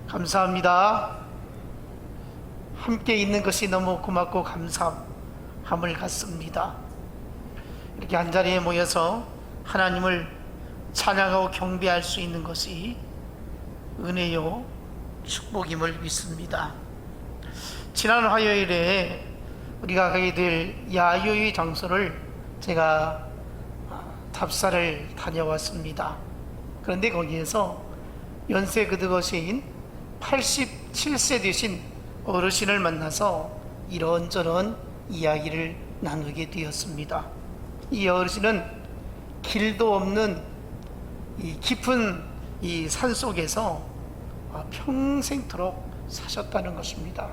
감사합니다. 함께 있는 것이 너무 고맙고 감사함을 갖습니다. 이렇게 한자리에 모여서 하나님을 찬양하고 경배할 수 있는 것이 은혜요 축복임을 믿습니다. 지난 화요일에 우리가 가게 될 야유의 장소를 제가 답사를 다녀왔습니다. 그런데 거기에서 연세 그득하신 87세 되신 어르신을 만나서 이런저런 이야기를 나누게 되었습니다. 이 어르신은 길도 없는 이 깊은 이 산 속에서 평생토록 사셨다는 것입니다.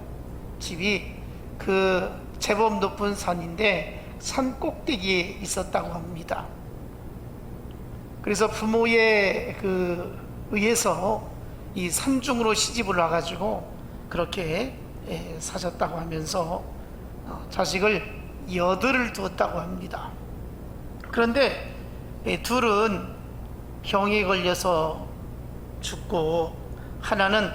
집이 그 제법 높은 산인데 산 꼭대기에 있었다고 합니다. 그래서 부모에 의해서 이 산중으로 시집을 와가지고 그렇게 사셨다고 하면서 자식을 8을 두었다고 합니다. 그런데 둘은 병에 걸려서 죽고, 하나는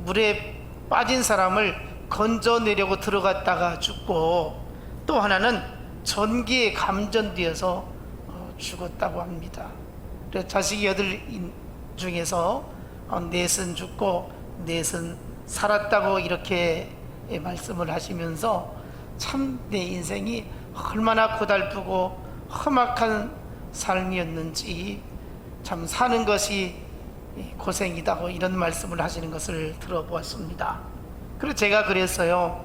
물에 빠진 사람을 건져내려고 들어갔다가 죽고, 또 하나는 전기에 감전되어서 죽었다고 합니다. 그래서 자식 8 중에서 4은 죽고 4은 살았다고 이렇게 말씀을 하시면서 참 내 인생이 얼마나 고달프고 험악한 삶이었는지, 참 사는 것이 고생이다고 이런 말씀을 하시는 것을 들어보았습니다. 그래서 제가 그랬어요.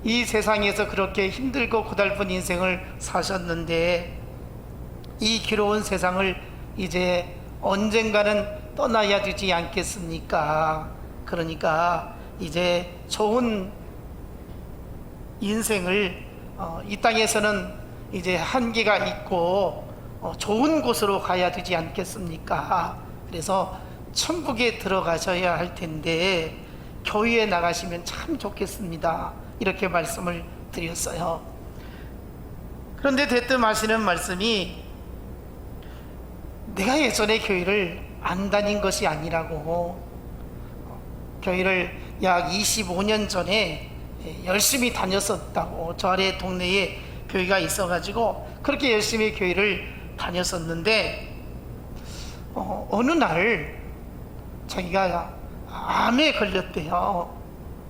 이 세상에서 그렇게 힘들고 고달픈 인생을 사셨는데 이 괴로운 세상을 이제 언젠가는 떠나야 되지 않겠습니까? 그러니까 이제 좋은 인생을 이 땅에서는 이제 한계가 있고 좋은 곳으로 가야 되지 않겠습니까? 그래서 천국에 들어가셔야 할 텐데 교회에 나가시면 참 좋겠습니다. 이렇게 말씀을 드렸어요. 그런데 대뜸 하시는 말씀이, 내가 예전에 교회를 안 다닌 것이 아니라고, 교회를 약 25년 전에 열심히 다녔었다고. 저 아래 동네에 교회가 있어가지고 그렇게 열심히 교회를 다녔었는데 어느 날 자기가 암에 걸렸대요.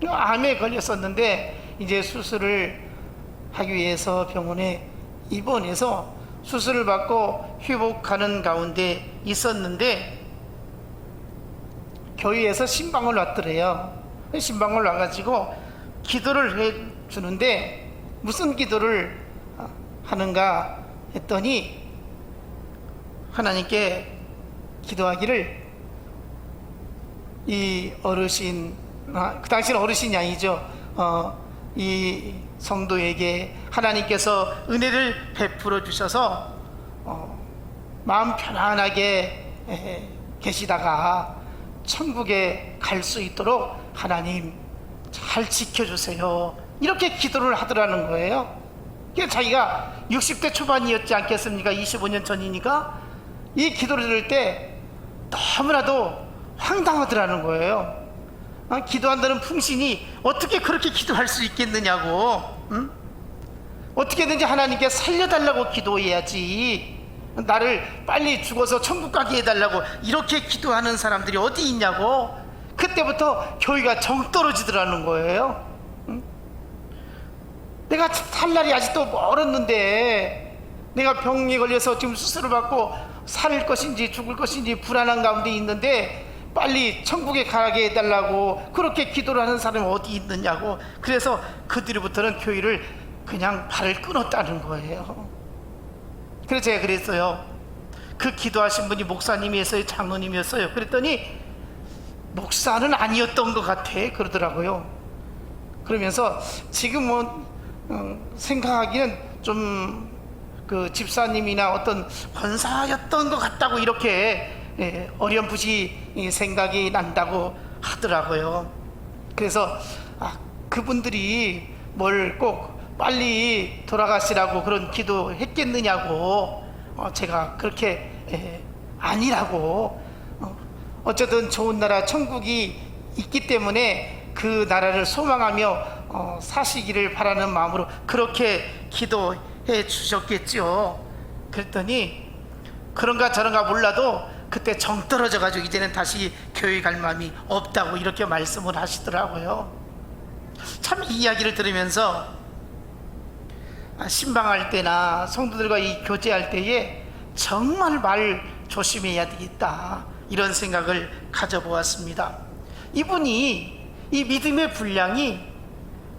암에 걸렸었는데 이제 수술을 하기 위해서 병원에 입원해서 수술을 받고 회복하는 가운데 있었는데 교회에서 신방을 왔더래요. 신방을 와가지고 기도를 해주는데 무슨 기도를 하는가 했더니 하나님께 기도하기를, 이 어르신, 그 당시는 어르신이 아니죠, 이 성도에게 하나님께서 은혜를 베풀어 주셔서 마음 편안하게 계시다가 천국에 갈 수 있도록 하나님 잘 지켜주세요, 이렇게 기도를 하더라는 거예요. 그러니까 자기가 60대 초반이었지 않겠습니까? 25년 전이니까. 이 기도를 들을 때 너무나도 황당하더라는 거예요. 기도한다는 풍신이 어떻게 그렇게 기도할 수 있겠느냐고. 응? 어떻게든지 하나님께 살려달라고 기도해야지, 나를 빨리 죽어서 천국 가게 해달라고 이렇게 기도하는 사람들이 어디 있냐고. 그때부터 교회가 정 떨어지더라는 거예요. 응? 내가 살 날이 아직도 멀었는데, 내가 병에 걸려서 지금 수술을 받고 살 것인지 죽을 것인지 불안한 가운데 있는데 빨리 천국에 가게 해달라고 그렇게 기도를 하는 사람이 어디 있느냐고. 그래서 그 뒤로부터는 교회를 그냥 발을 끊었다는 거예요. 그래서 제가 그랬어요. 그 기도하신 분이 목사님이었어요, 장로님이었어요? 그랬더니 목사는 아니었던 것 같아 그러더라고요. 그러면서 지금 생각하기는 좀 그 집사님이나 어떤 권사였던 것 같다고 이렇게 어렴풋이 생각이 난다고 하더라고요. 그래서 그분들이 뭘 꼭 빨리 돌아가시라고 그런 기도 했겠느냐고. 제가 그렇게 아니라고. 어쨌든 좋은 나라 천국이 있기 때문에 그 나라를 소망하며 사시기를 바라는 마음으로 그렇게 기도해 주셨겠죠. 그랬더니 그런가 저런가 몰라도 그때 정 떨어져 가지고 이제는 다시 교회 갈 마음이 없다고 이렇게 말씀을 하시더라고요. 참 이 이야기를 들으면서 신방할 때나 성도들과 이 교제할 때에 정말 말 조심해야 되겠다, 이런 생각을 가져보았습니다. 이분이 이 믿음의 분량이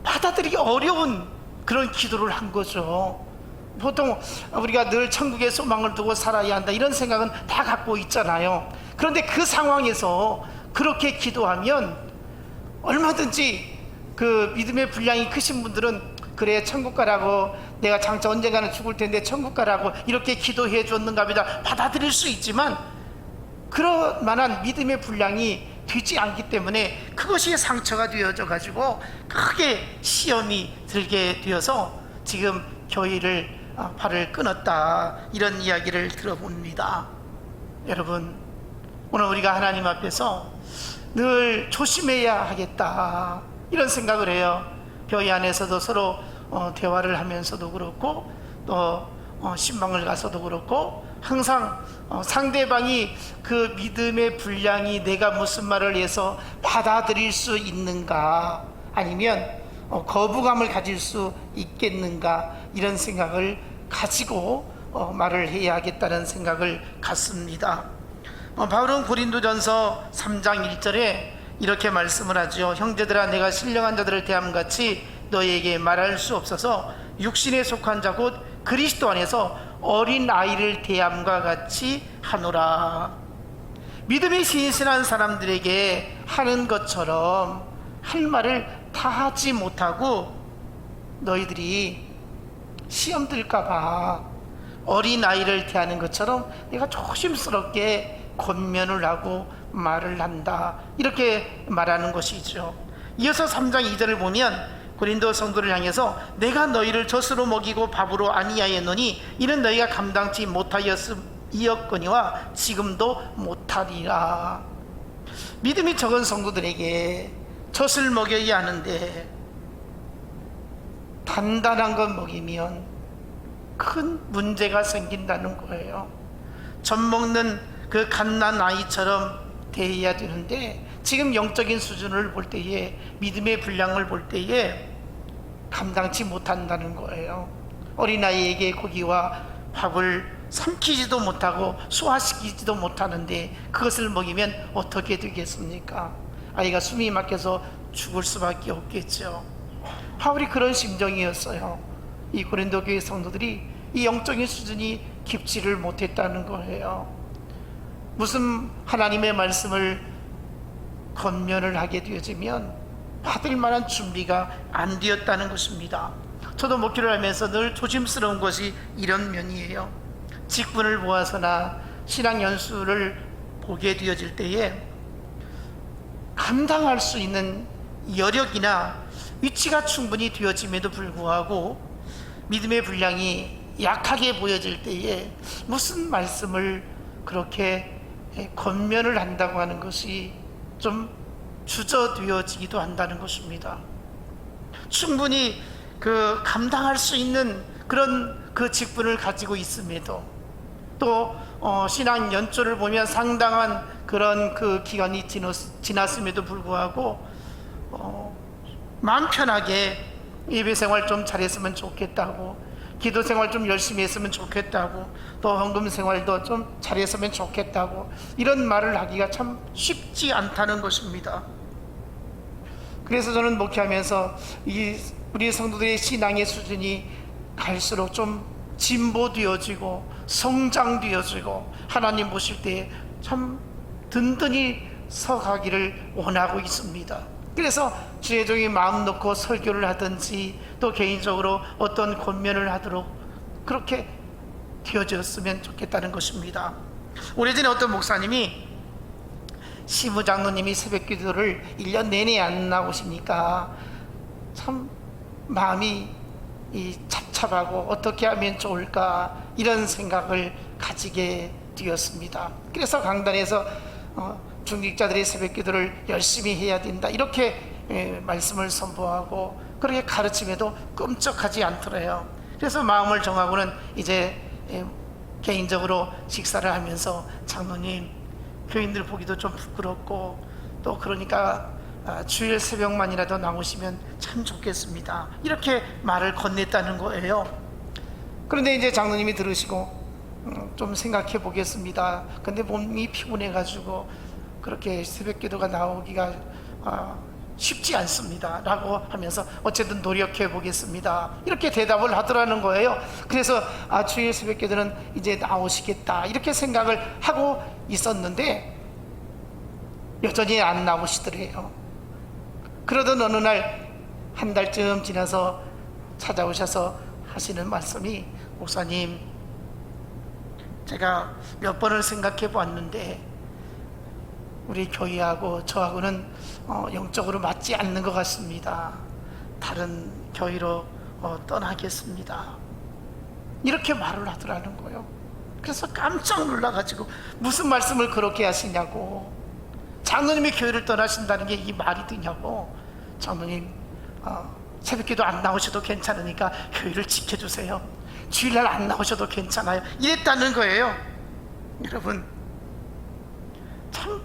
받아들이기 어려운 그런 기도를 한 거죠. 보통 우리가 늘 천국의 소망을 두고 살아야 한다, 이런 생각은 다 갖고 있잖아요. 그런데 그 상황에서 그렇게 기도하면 얼마든지 그 믿음의 분량이 크신 분들은 그래 천국 가라고, 내가 장차 언젠가는 죽을 텐데 천국 가라고 이렇게 기도해 줬는가 보다 받아들일 수 있지만, 그럴 만한 믿음의 분량이 되지 않기 때문에 그것이 상처가 되어져 가지고 크게 시험이 들게 되어서 지금 교회를 발을 끊었다, 이런 이야기를 들어봅니다. 여러분, 오늘 우리가 하나님 앞에서 늘 조심해야 하겠다, 이런 생각을 해요. 교회 안에서도 서로 대화를 하면서도 그렇고, 또 신방을 가서도 그렇고, 항상 상대방이 그 믿음의 분량이 내가 무슨 말을 해서 받아들일 수 있는가, 아니면 거부감을 가질 수 있겠는가, 이런 생각을 가지고 말을 해야 하겠다는 생각을 갖습니다. 바울은 고린도전서 3장 1절에 이렇게 말씀을 하죠. 형제들아, 내가 신령한 자들을 대함같이 너희에게 말할 수 없어서 육신에 속한 자 곧 그리스도 안에서 어린 아이를 대함과 같이 하노라. 믿음이 신실한 사람들에게 하는 것처럼 할 말을 다 하지 못하고 너희들이 시험 들까봐 어린 아이를 대하는 것처럼 내가 조심스럽게 권면을 하고 말을 한다, 이렇게 말하는 것이죠. 이어서 3장 2절을 보면 고린도 성도를 향해서 내가 너희를 젖으로 먹이고 밥으로 아니하였노니 이는 너희가 감당치 못하였음이었거니와 지금도 못하리라. 믿음이 적은 성도들에게 젖을 먹여야 하는데 단단한 것 먹이면 큰 문제가 생긴다는 거예요. 젖 먹는 그 갓난 아이처럼 대해야 되는데, 지금 영적인 수준을 볼 때에, 믿음의 분량을 볼 때에 감당치 못한다는 거예요. 어린아이에게 고기와 밥을 삼키지도 못하고 소화시키지도 못하는데 그것을 먹이면 어떻게 되겠습니까? 아이가 숨이 막혀서 죽을 수밖에 없겠죠. 바울이 그런 심정이었어요. 이 고린도 교회 성도들이 이 영적인 수준이 깊지를 못했다는 거예요. 무슨 하나님의 말씀을 권면을 하게 되어지면 받을 만한 준비가 안 되었다는 것입니다. 저도 목회를 하면서 늘 조심스러운 것이 이런 면이에요. 직분을 모아서나 신앙 연수를 보게 되어질 때에 감당할 수 있는 여력이나 위치가 충분히 되어짐에도 불구하고 믿음의 분량이 약하게 보여질 때에 무슨 말씀을 그렇게 권면을 한다고 하는 것이 좀 주저되어지기도 한다는 것입니다. 충분히 그 감당할 수 있는 그런 그 직분을 가지고 있음에도, 또 신앙 연조를 보면 상당한 그런 그 기간이 지났음에도 불구하고 마음 편하게 예배 생활 좀 잘했으면 좋겠다고, 기도 생활 좀 열심히 했으면 좋겠다고, 또 헌금 생활도 좀 잘했으면 좋겠다고, 이런 말을 하기가 참 쉽지 않다는 것입니다. 그래서 저는 목회하면서 우리 성도들의 신앙의 수준이 갈수록 좀 진보되어지고 성장되어지고 하나님 보실 때 참 든든히 서가기를 원하고 있습니다. 그래서 주의 종이 마음 놓고 설교를 하든지 또 개인적으로 어떤 권면을 하도록 그렇게 되어졌으면 좋겠다는 것입니다. 오래전에 어떤 목사님이 시무 장로님이 새벽 기도를 1년 내내 안 나오시니까 참 마음이 찹찹하고 어떻게 하면 좋을까, 이런 생각을 가지게 되었습니다. 그래서 강단에서 중직자들이 새벽기도를 열심히 해야 된다, 이렇게 말씀을 선포하고 그렇게 가르침에도 끔찍하지 않더래요. 그래서 마음을 정하고는 이제 개인적으로 식사를 하면서 장로님, 교인들 보기도 좀 부끄럽고 또 그러니까 주일 새벽만이라도 나오시면 참 좋겠습니다, 이렇게 말을 건넸다는 거예요. 그런데 이제 장로님이 들으시고 좀 생각해 보겠습니다, 근데 몸이 피곤해 가지고 그렇게 새벽기도가 나오기가 쉽지 않습니다 라고 하면서 어쨌든 노력해 보겠습니다, 이렇게 대답을 하더라는 거예요. 그래서 주일 새벽기도는 이제 나오시겠다 이렇게 생각을 하고 있었는데 여전히 안 나오시더래요. 그러던 어느 날 한 달쯤 지나서 찾아오셔서 하시는 말씀이, 목사님, 제가 몇 번을 생각해 보았는데 우리 교회하고 저하고는 영적으로 맞지 않는 것 같습니다. 다른 교회로 떠나겠습니다, 이렇게 말을 하더라는 거예요. 그래서 깜짝 놀라가지고 무슨 말씀을 그렇게 하시냐고, 장로님이 교회를 떠나신다는 게 이 말이 되냐고, 장로님 새벽기도 안 나오셔도 괜찮으니까 교회를 지켜주세요, 주일날 안 나오셔도 괜찮아요, 이랬다는 거예요. 여러분, 참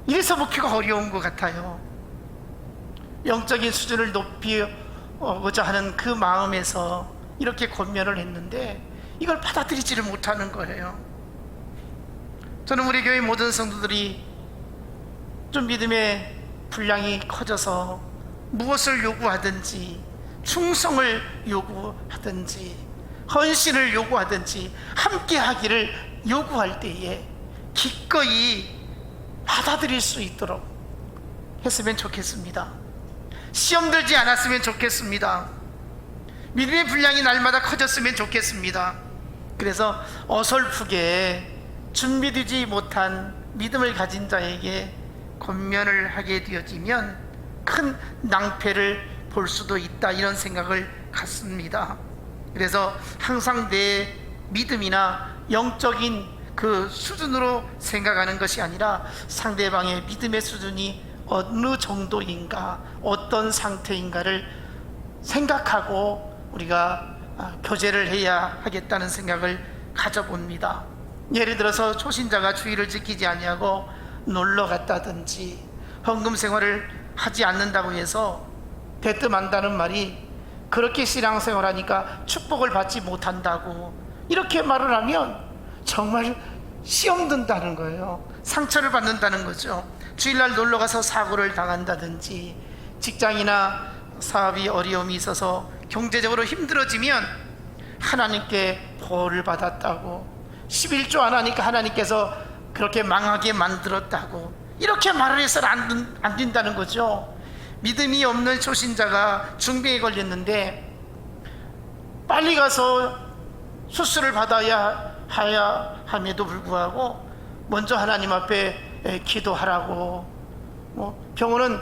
이래서 먹기가 어려운 것 같아요. 영적인 수준을 높이고자 하는 그 마음에서 이렇게 권면을 했는데 이걸 받아들이지를 못하는 거예요. 저는 우리 교회 모든 성도들이 좀 믿음의 분량이 커져서 무엇을 요구하든지, 충성을 요구하든지, 헌신을 요구하든지 함께 하기를 요구할 때에 기꺼이 받아들일 수 있도록 했으면 좋겠습니다. 시험 들지 않았으면 좋겠습니다. 믿음의 분량이 날마다 커졌으면 좋겠습니다. 그래서 어설프게 준비되지 못한 믿음을 가진 자에게 권면을 하게 되어지면 큰 낭패를 볼 수도 있다, 이런 생각을 갖습니다. 그래서 항상 내 믿음이나 영적인 그 수준으로 생각하는 것이 아니라 상대방의 믿음의 수준이 어느 정도인가, 어떤 상태인가를 생각하고 우리가 교제를 해야 하겠다는 생각을 가져봅니다. 예를 들어서 초신자가 주의를 지키지 아니하고 놀러 갔다든지 헌금 생활을 하지 않는다고 해서 대뜸한다는 말이 그렇게 신앙생활하니까 축복을 받지 못한다고 이렇게 말을 하면 정말 시험 든다는 거예요. 상처를 받는다는 거죠. 주일날 놀러가서 사고를 당한다든지, 직장이나 사업이 어려움이 있어서 경제적으로 힘들어지면 하나님께 보호를 받았다고, 11조 안 하니까 하나님께서 그렇게 망하게 만들었다고 이렇게 말을 해서는 안 된다는 거죠. 믿음이 없는 초신자가 중병에 걸렸는데 빨리 가서 수술을 받아야 함에도 불구하고 먼저 하나님 앞에 기도하라고, 병원은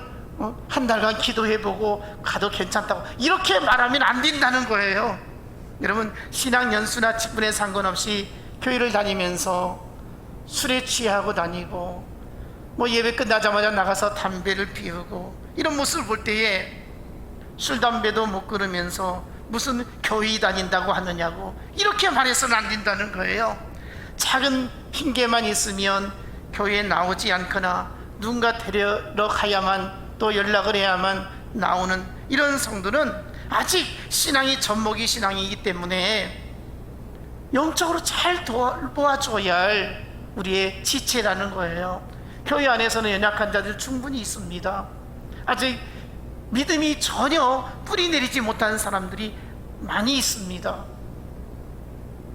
한 달간 기도해보고 가도 괜찮다고 이렇게 말하면 안 된다는 거예요. 여러분, 신앙 연수나 직분에 상관없이 교회를 다니면서 술에 취하고 다니고 예배 끝나자마자 나가서 담배를 피우고 이런 모습을 볼 때에 술 담배도 못 끊으면서 무슨 교회 다닌다고 하느냐고 이렇게 말해서는 안 된다는 거예요. 작은 핑계만 있으면 교회에 나오지 않거나 누군가 데리러 가야만, 또 연락을 해야만 나오는 이런 성도는 아직 신앙이 젖먹이 신앙이기 때문에 영적으로 잘 도와줘야 할 우리의 지체라는 거예요. 교회 안에서는 연약한 자들 충분히 있습니다. 아직 믿음이 전혀 뿌리 내리지 못한 사람들이 많이 있습니다.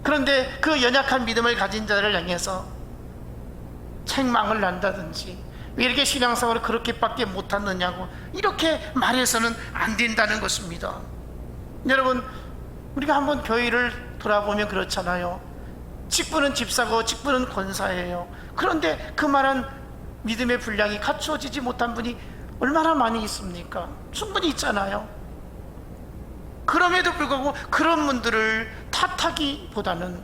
그런데 그 연약한 믿음을 가진 자를 향해서 책망을 난다든지, 왜 이렇게 신앙생활을 그렇게밖에 못하느냐고 이렇게 말해서는 안 된다는 것입니다. 여러분, 우리가 한번 교회를 돌아보면 그렇잖아요. 직분은 집사고 직분은 권사예요. 그런데 그만한 믿음의 분량이 갖추어지지 못한 분이 얼마나 많이 있습니까? 충분히 있잖아요. 그럼에도 불구하고 그런 분들을 탓하기보다는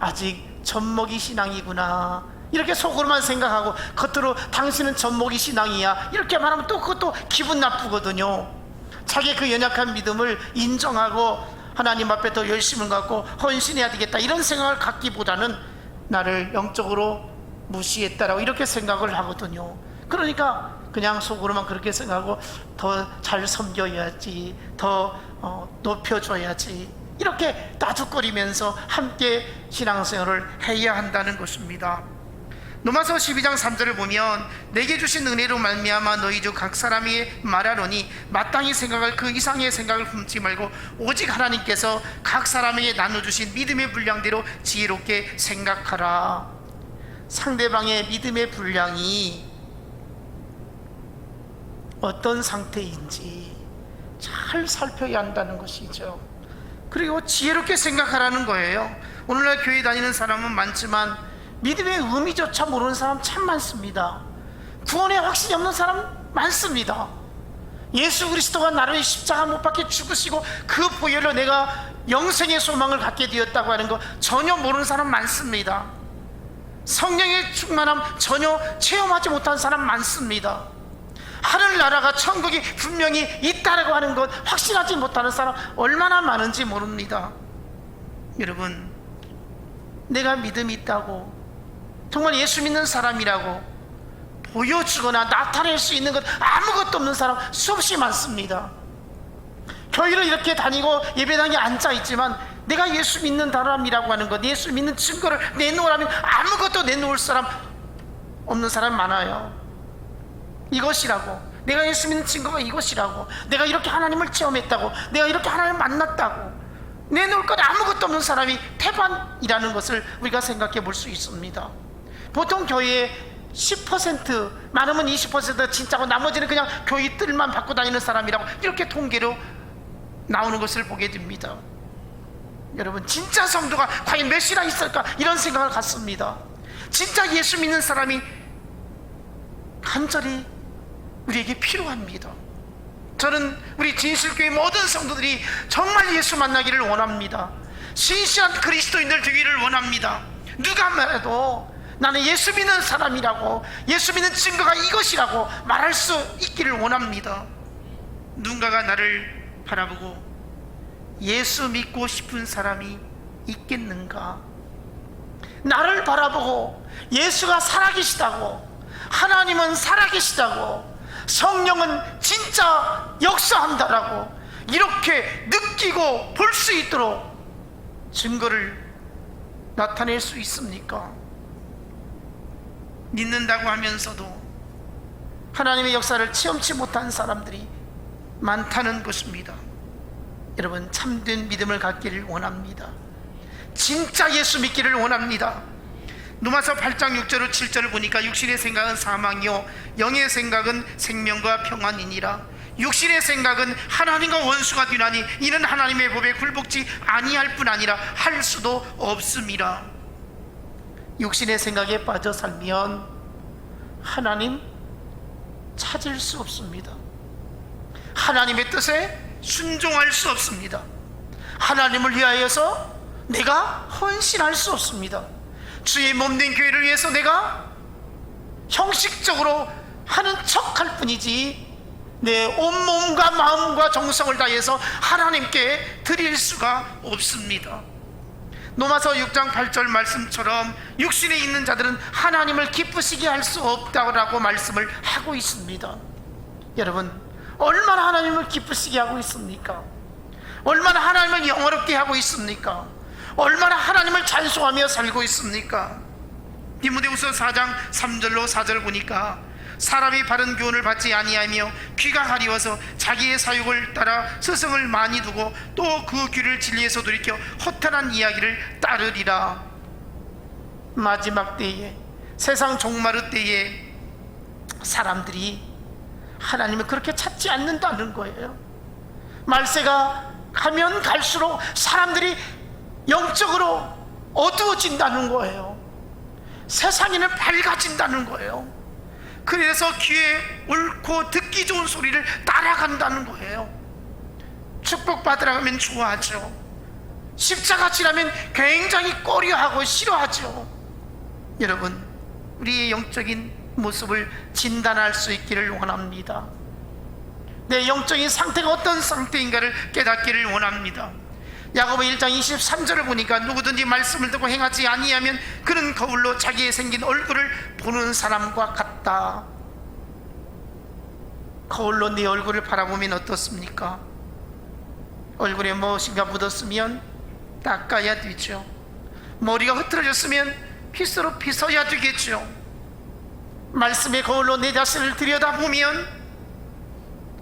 아직 젖먹이 신앙이구나, 이렇게 속으로만 생각하고 겉으로 당신은 전목이 신앙이야 이렇게 말하면 또 그것도 기분 나쁘거든요. 자기의 그 연약한 믿음을 인정하고 하나님 앞에 더 열심을 갖고 헌신해야 되겠다 이런 생각을 갖기보다는 나를 영적으로 무시했다라고 이렇게 생각을 하거든요. 그러니까 그냥 속으로만 그렇게 생각하고 더 잘 섬겨야지, 더 높여줘야지 이렇게 따죽거리면서 함께 신앙생활을 해야 한다는 것입니다. 로마서 12장 3절을 보면 내게 주신 은혜로 말미암아 너희 중 각 사람이 말하노니 마땅히 생각할 그 이상의 생각을 품지 말고 오직 하나님께서 각 사람에게 나눠주신 믿음의 분량대로 지혜롭게 생각하라. 상대방의 믿음의 분량이 어떤 상태인지 잘 살펴야 한다는 것이죠. 그리고 지혜롭게 생각하라는 거예요. 오늘날 교회 다니는 사람은 많지만 믿음의 의미조차 모르는 사람 참 많습니다. 구원에 확신이 없는 사람 많습니다. 예수 그리스도가 나를 십자가 못 박혀 죽으시고 그 보혈로 내가 영생의 소망을 갖게 되었다고 하는 거 전혀 모르는 사람 많습니다. 성령의 충만함 전혀 체험하지 못한 사람 많습니다. 하늘나라가 천국이 분명히 있다라고 하는 것 확신하지 못하는 사람 얼마나 많은지 모릅니다. 여러분, 내가 믿음이 있다고 정말 예수 믿는 사람이라고 보여주거나 나타낼 수 있는 것 아무것도 없는 사람 수없이 많습니다. 교회를 이렇게 다니고 예배당에 앉아있지만 내가 예수 믿는 사람이라고 하는 것, 예수 믿는 증거를 내놓으라면 아무것도 내놓을 사람 없는 사람 많아요. 이것이라고, 내가 예수 믿는 증거가 이것이라고, 내가 이렇게 하나님을 체험했다고, 내가 이렇게 하나님을 만났다고 내놓을 것 아무것도 없는 사람이 태반이라는 것을 우리가 생각해 볼 수 있습니다. 보통 교회에 10% 많으면 20% 진짜고 나머지는 그냥 교회 뜰만 받고 다니는 사람이라고 이렇게 통계로 나오는 것을 보게 됩니다. 여러분, 진짜 성도가 과연 몇이나 있을까 이런 생각을 갖습니다. 진짜 예수 믿는 사람이 간절히 우리에게 필요합니다. 저는 우리 진실교회 모든 성도들이 정말 예수 만나기를 원합니다. 신실한 그리스도인들 되기를 원합니다. 누가 말해도 나는 예수 믿는 사람이라고, 예수 믿는 증거가 이것이라고 말할 수 있기를 원합니다. 누군가가 나를 바라보고 예수 믿고 싶은 사람이 있겠는가? 나를 바라보고 예수가 살아계시다고, 하나님은 살아계시다고, 성령은 진짜 역사한다라고 이렇게 느끼고 볼 수 있도록 증거를 나타낼 수 있습니까? 믿는다고 하면서도 하나님의 역사를 체험치 못한 사람들이 많다는 것입니다. 여러분, 참된 믿음을 갖기를 원합니다. 진짜 예수 믿기를 원합니다. 로마서 8장 6절로 7절을 보니까 육신의 생각은 사망이요 영의 생각은 생명과 평안이니라. 육신의 생각은 하나님과 원수가 되나니 이는 하나님의 법에 굴복지 아니할 뿐 아니라 할 수도 없음이라. 육신의 생각에 빠져 살면 하나님 찾을 수 없습니다. 하나님의 뜻에 순종할 수 없습니다. 하나님을 위하여서 내가 헌신할 수 없습니다. 주의 몸된 교회를 위해서 내가 형식적으로 하는 척할 뿐이지 내 온몸과 마음과 정성을 다해서 하나님께 드릴 수가 없습니다. 로마서 6장 8절 말씀처럼 육신에 있는 자들은 하나님을 기쁘시게 할 수 없다고 말씀을 하고 있습니다. 여러분, 얼마나 하나님을 기쁘시게 하고 있습니까? 얼마나 하나님을 영화롭게 하고 있습니까? 얼마나 하나님을 찬송하며 살고 있습니까? 디모데후서 4장 3절로 4절 보니까 사람이 바른 교훈을 받지 아니하며 귀가 가리워서 자기의 사욕을 따라 스승을 많이 두고 또 그 귀를 진리에서 돌이켜 허탄한 이야기를 따르리라. 마지막 때에, 세상 종말의 때에 사람들이 하나님을 그렇게 찾지 않는다는 거예요. 말세가 가면 갈수록 사람들이 영적으로 어두워진다는 거예요. 세상에는 밝아진다는 거예요. 그래서 귀에 옳고 듣기 좋은 소리를 따라간다는 거예요. 축복받으라 하면 좋아하죠. 십자가 지나면 굉장히 꺼려하고 싫어하죠. 여러분, 우리의 영적인 모습을 진단할 수 있기를 원합니다. 내 영적인 상태가 어떤 상태인가를 깨닫기를 원합니다. 야고보 1장 23절을 보니까 누구든지 말씀을 듣고 행하지 아니하면 그는 거울로 자기의 생긴 얼굴을 보는 사람과 같다. 거울로 내 얼굴을 바라보면 어떻습니까? 얼굴에 무엇인가 묻었으면 닦아야 되죠. 머리가 흐트러졌으면 빗으로 빗어야 되겠죠. 말씀의 거울로 내 자신을 들여다보면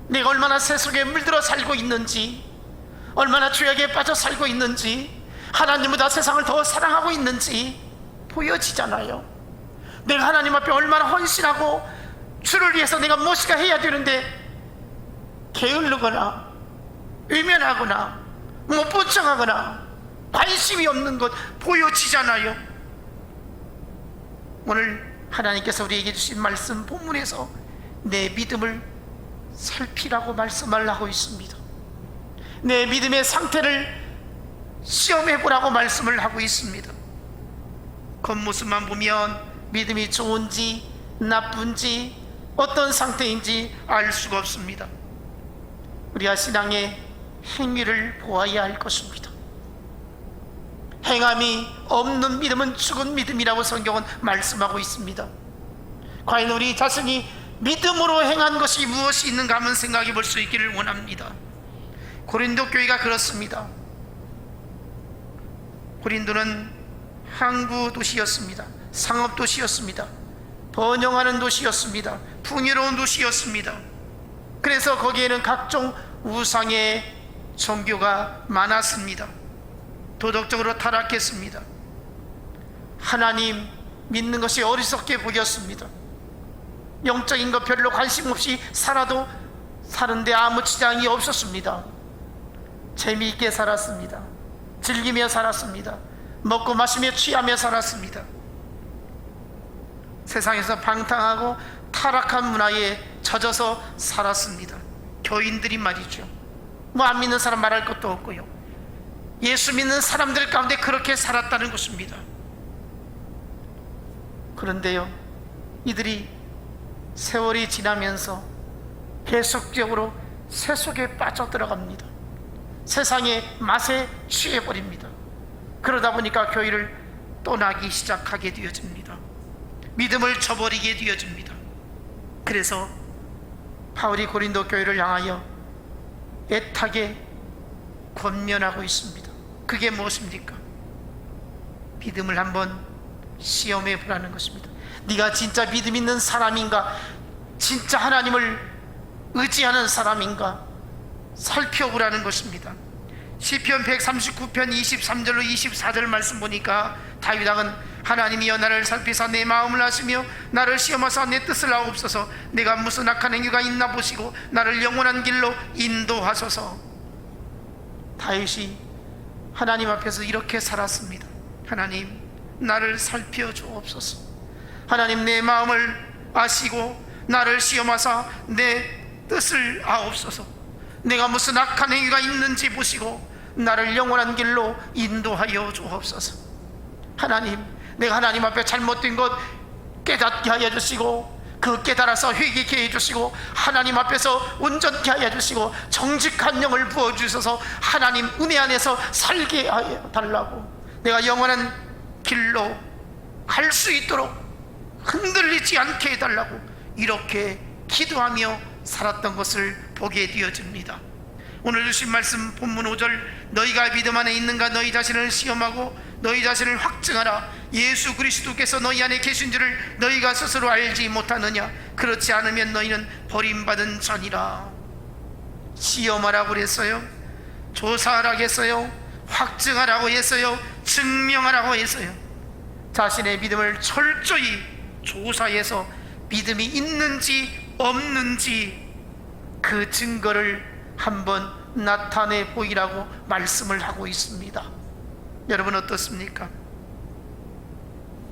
내가 얼마나 세속에 물들어 살고 있는지, 얼마나 죄악에 빠져 살고 있는지, 하나님보다 세상을 더 사랑하고 있는지 보여지잖아요. 내가 하나님 앞에 얼마나 헌신하고 주를 위해서 내가 무엇인가 해야 되는데 게으르거나 외면하거나 못 보충하거나 관심이 없는 것 보여지잖아요. 오늘 하나님께서 우리에게 주신 말씀 본문에서 내 믿음을 살피라고 말씀을 하고 있습니다. 내 믿음의 상태를 시험해 보라고 말씀을 하고 있습니다. 겉모습만 보면 믿음이 좋은지 나쁜지 어떤 상태인지 알 수가 없습니다. 우리가 신앙의 행위를 보아야 할 것입니다. 행함이 없는 믿음은 죽은 믿음이라고 성경은 말씀하고 있습니다. 과연 우리 자신이 믿음으로 행한 것이 무엇이 있는가 한번 생각해 볼 수 있기를 원합니다. 고린도 교회가 그렇습니다. 고린도는 항구 도시였습니다. 상업 도시였습니다. 번영하는 도시였습니다. 풍요로운 도시였습니다. 그래서 거기에는 각종 우상의 종교가 많았습니다. 도덕적으로 타락했습니다. 하나님 믿는 것이 어리석게 보였습니다. 영적인 것 별로 관심 없이 살아도 사는데 아무 지장이 없었습니다. 재미있게 살았습니다. 즐기며 살았습니다. 먹고 마시며 취하며 살았습니다. 세상에서 방탕하고 타락한 문화에 젖어서 살았습니다. 교인들이 말이죠. 뭐 안 믿는 사람 말할 것도 없고요. 예수 믿는 사람들 가운데 그렇게 살았다는 것입니다. 그런데요, 이들이 세월이 지나면서 계속적으로 세속에 빠져들어갑니다. 세상의 맛에 취해버립니다. 그러다 보니까 교회를 떠나기 시작하게 되어집니다. 믿음을 저버리게 되어집니다. 그래서 바울이 고린도 교회를 향하여 애타게 권면하고 있습니다. 그게 무엇입니까? 믿음을 한번 시험해 보라는 것입니다. 네가 진짜 믿음 있는 사람인가, 진짜 하나님을 의지하는 사람인가 살펴보라는 것입니다. 시편 139편 23절로 24절 말씀 보니까 다윗 왕은 하나님이여 나를 살피사 내 마음을 아시며 나를 시험하사 내 뜻을 아옵소서. 내가 무슨 악한 행위가 있나 보시고 나를 영원한 길로 인도하소서. 다윗이 하나님 앞에서 이렇게 살았습니다. 하나님 나를 살펴주옵소서. 하나님 내 마음을 아시고 나를 시험하사 내 뜻을 아옵소서. 내가 무슨 악한 행위가 있는지 보시고 나를 영원한 길로 인도하여 주옵소서. 하나님 내가 하나님 앞에 잘못된 것 깨닫게 하여 주시고 그 깨달아서 회개케 해주시고 하나님 앞에서 온전케 하여 주시고 정직한 영을 부어주셔서 하나님 은혜 안에서 살게 하여 달라고, 내가 영원한 길로 갈 수 있도록 흔들리지 않게 해달라고 이렇게 기도하며 살았던 것을 보게 되어집니다. 오늘 주신 말씀 본문 5절, 너희가 믿음 안에 있는가 너희 자신을 시험하고 너희 자신을 확증하라. 예수 그리스도께서 너희 안에 계신 줄을 너희가 스스로 알지 못하느냐. 그렇지 않으면 너희는 버림받은 자니라. 시험하라고 그랬어요. 조사하라고 했어요. 확증하라고 했어요. 증명하라고 했어요. 자신의 믿음을 철저히 조사해서 믿음이 있는지 없는지 그 증거를 한번 나타내 보이라고 말씀을 하고 있습니다. 여러분 어떻습니까?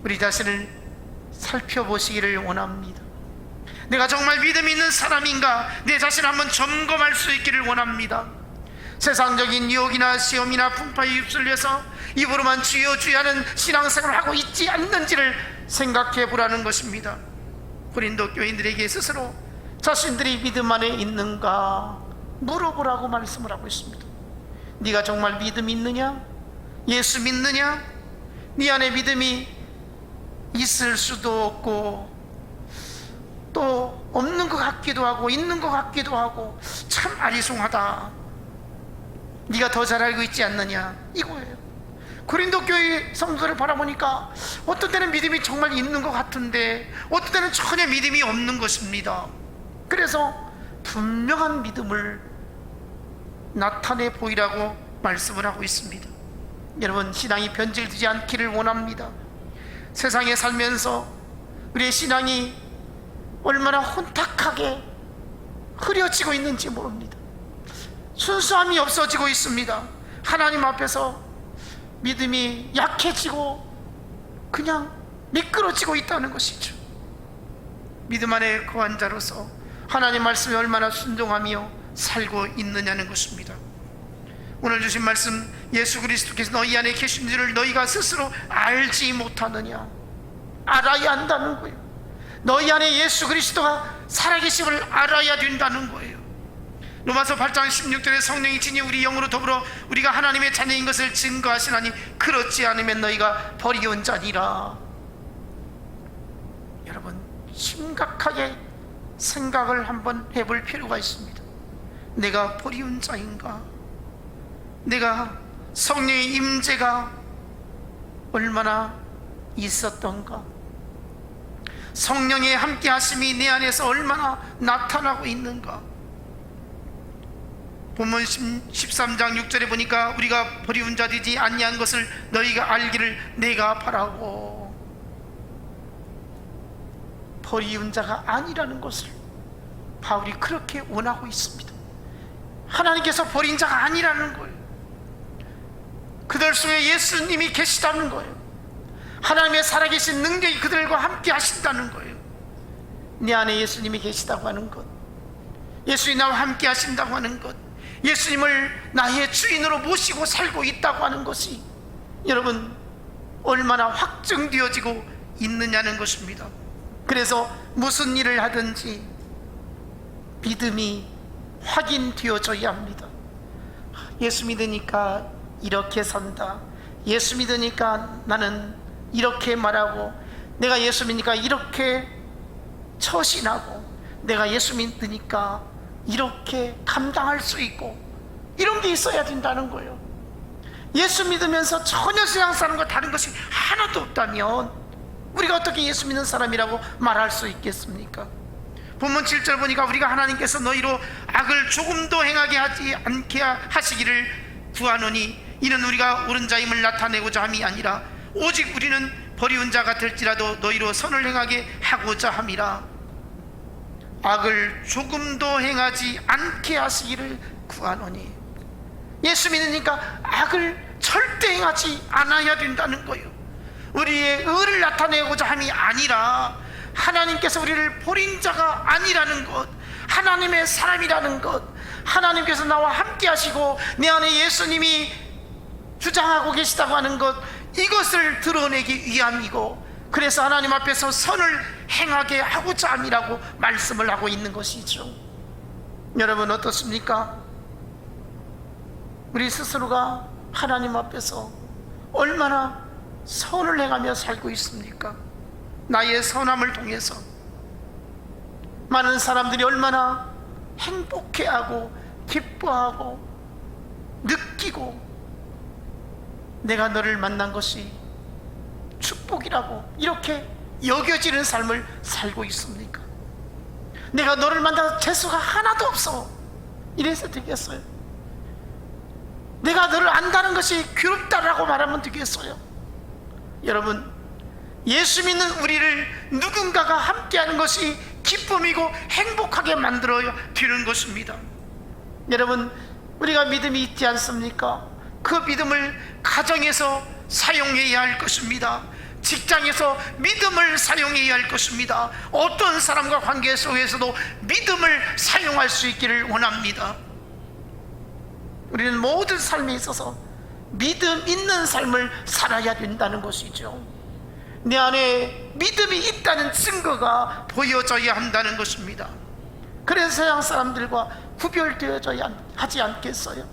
우리 자신을 살펴보시기를 원합니다. 내가 정말 믿음 있는 사람인가 내 자신을 한번 점검할 수 있기를 원합니다. 세상적인 유혹이나 시험이나 풍파에 휩쓸려서 입으로만 주여 주여 하는 신앙생활을 하고 있지 않는지를 생각해 보라는 것입니다. 고린도 교인들에게 스스로 자신들이 믿음 안에 있는가 물어보라고 말씀을 하고 있습니다. 네가 정말 믿음이 있느냐? 예수 믿느냐? 네 안에 믿음이 있을 수도 없고 또 없는 것 같기도 하고 있는 것 같기도 하고 참 아리송하다. 네가 더 잘 알고 있지 않느냐 이거예요. 고린도 교회 성도를 바라보니까 어떤 때는 믿음이 정말 있는 것 같은데 어떤 때는 전혀 믿음이 없는 것입니다. 그래서 분명한 믿음을 나타내 보이라고 말씀을 하고 있습니다. 여러분, 신앙이 변질되지 않기를 원합니다. 세상에 살면서 우리의 신앙이 얼마나 혼탁하게 흐려지고 있는지 모릅니다. 순수함이 없어지고 있습니다. 하나님 앞에서 믿음이 약해지고 그냥 미끄러지고 있다는 것이죠. 믿음 안에 거한 자로서 하나님 말씀에 얼마나 순종하며 살고 있느냐는 것입니다. 오늘 주신 말씀, 예수 그리스도께서 너희 안에 계신 줄을 너희가 스스로 알지 못하느냐. 알아야 한다는 거예요. 너희 안에 예수 그리스도가 살아계심을 알아야 된다는 거예요. 로마서 8장 16절에 성령이 친히 우리 영으로 더불어 우리가 하나님의 자녀인 것을 증거하시나니 그렇지 않으면 너희가 버리운 자니라. 여러분, 심각하게 생각을 한번 해볼 필요가 있습니다. 내가 버리운 자인가? 내가 성령의 임재가 얼마나 있었던가? 성령의 함께 하심이 내 안에서 얼마나 나타나고 있는가? 본문 13장 6절에 보니까 우리가 버리운 자 되지 아니한 것을 너희가 알기를 내가 바라고. 버리운 자가 아니라는 것을 바울이 그렇게 원하고 있습니다. 하나님께서 버린 자가 아니라는 거예요. 그들 속에 예수님이 계시다는 거예요. 하나님의 살아계신 능력이 그들과 함께 하신다는 거예요. 내 안에 예수님이 계시다고 하는 것, 예수님이 나와 함께 하신다고 하는 것, 예수님을 나의 주인으로 모시고 살고 있다고 하는 것이 여러분 얼마나 확증되어지고 있느냐는 것입니다. 그래서 무슨 일을 하든지 믿음이 확인되어져야 합니다. 예수 믿으니까 이렇게 산다. 예수 믿으니까 나는 이렇게 말하고, 내가 예수 믿으니까 이렇게 처신하고, 내가 예수 믿으니까 이렇게 감당할 수 있고, 이런 게 있어야 된다는 거예요. 예수 믿으면서 전혀 세상 사람과 다른 것이 하나도 없다면 우리가 어떻게 예수 믿는 사람이라고 말할 수 있겠습니까? 본문 7절 보니까 우리가 하나님께서 너희로 악을 조금도 행하게 하지 않게 하시기를 구하노니 이는 우리가 옳은 자임을 나타내고자 함이 아니라 오직 우리는 버리운 자가 될지라도 너희로 선을 행하게 하고자 함이라. 악을 조금도 행하지 않게 하시기를 구하노니, 예수 믿으니까 악을 절대 행하지 않아야 된다는 거예요. 우리의 의를 나타내고자 함이 아니라 하나님께서 우리를 버린 자가 아니라는 것, 하나님의 사람이라는 것, 하나님께서 나와 함께 하시고 내 안에 예수님이 주장하고 계시다고 하는 것, 이것을 드러내기 위함이고, 그래서 하나님 앞에서 선을 행하게 하고자 함이라고 말씀을 하고 있는 것이죠. 여러분 어떻습니까? 우리 스스로가 하나님 앞에서 얼마나 선을 행하며 살고 있습니까? 나의 선함을 통해서 많은 사람들이 얼마나 행복해하고 기뻐하고 느끼고 내가 너를 만난 것이 축복이라고 이렇게 여겨지는 삶을 살고 있습니까? 내가 너를 만나서 재수가 하나도 없어, 이래서 되겠어요? 내가 너를 안다는 것이 괴롭다라고 말하면 되겠어요? 여러분, 예수 믿는 우리를 누군가가 함께하는 것이 기쁨이고 행복하게 만들어야 되는 것입니다. 여러분, 우리가 믿음이 있지 않습니까? 그 믿음을 가정에서 사용해야 할 것입니다. 직장에서 믿음을 사용해야 할 것입니다. 어떤 사람과 관계 속에서도 믿음을 사용할 수 있기를 원합니다. 우리는 모든 삶에 있어서 믿음 있는 삶을 살아야 된다는 것이죠. 내 안에 믿음이 있다는 증거가 보여져야 한다는 것입니다. 그래서 세상 사람들과 구별되어져야 하지 않겠어요?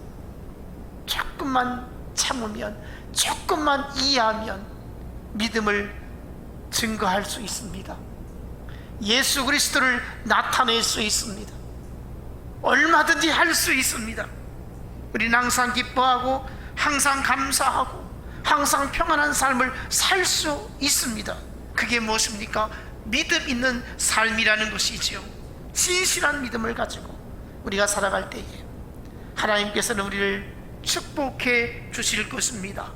조금만 참으면, 조금만 이해하면 믿음을 증거할 수 있습니다. 예수 그리스도를 나타낼 수 있습니다. 얼마든지 할 수 있습니다. 우리는 항상 기뻐하고 항상 감사하고 항상 평안한 삶을 살 수 있습니다. 그게 무엇입니까? 믿음 있는 삶이라는 것이지요. 진실한 믿음을 가지고 우리가 살아갈 때에 하나님께서는 우리를 축복해 주실 것입니다.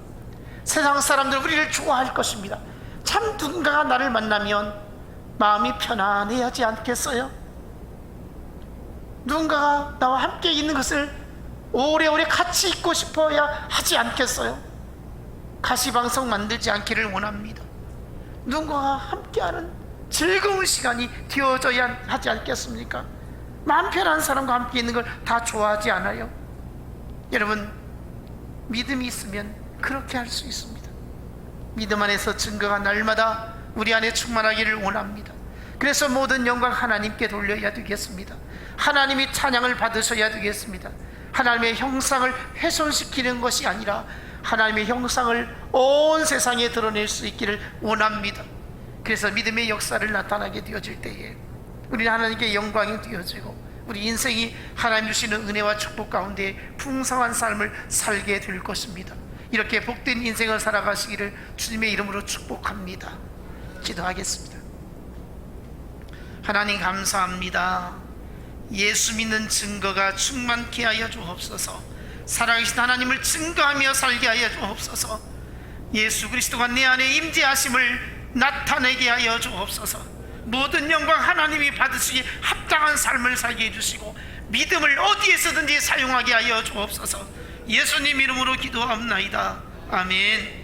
세상 사람들은 우리를 좋아할 것입니다. 참 누군가가 나를 만나면 마음이 편안해야지 않겠어요? 누군가가 나와 함께 있는 것을 오래오래 같이 있고 싶어야 하지 않겠어요? 가시방석 만들지 않기를 원합니다. 누군가와 함께하는 즐거운 시간이 되어져야 하지 않겠습니까? 마음 편한 사람과 함께 있는 걸 다 좋아하지 않아요? 여러분, 믿음이 있으면 그렇게 할 수 있습니다. 믿음 안에서 증거가 날마다 우리 안에 충만하기를 원합니다. 그래서 모든 영광 하나님께 돌려야 되겠습니다. 하나님이 찬양을 받으셔야 되겠습니다. 하나님의 형상을 훼손시키는 것이 아니라 하나님의 형상을 온 세상에 드러낼 수 있기를 원합니다. 그래서 믿음의 역사를 나타나게 되어질 때에 우리는 하나님께 영광이 되어지고 우리 인생이 하나님 주시는 은혜와 축복 가운데 풍성한 삶을 살게 될 것입니다. 이렇게 복된 인생을 살아가시기를 주님의 이름으로 축복합니다. 기도하겠습니다. 하나님 감사합니다. 예수 믿는 증거가 충만케 하여 주옵소서. 살아계신 하나님을 증거하며 살게 하여 주옵소서. 예수 그리스도가 내 안에 임재하심을 나타내게 하여 주옵소서. 모든 영광 하나님이 받으시기에 합당한 삶을 살게 해주시고 믿음을 어디에서든지 사용하게 하여 주옵소서. 예수님 이름으로 기도합나이다. 아멘.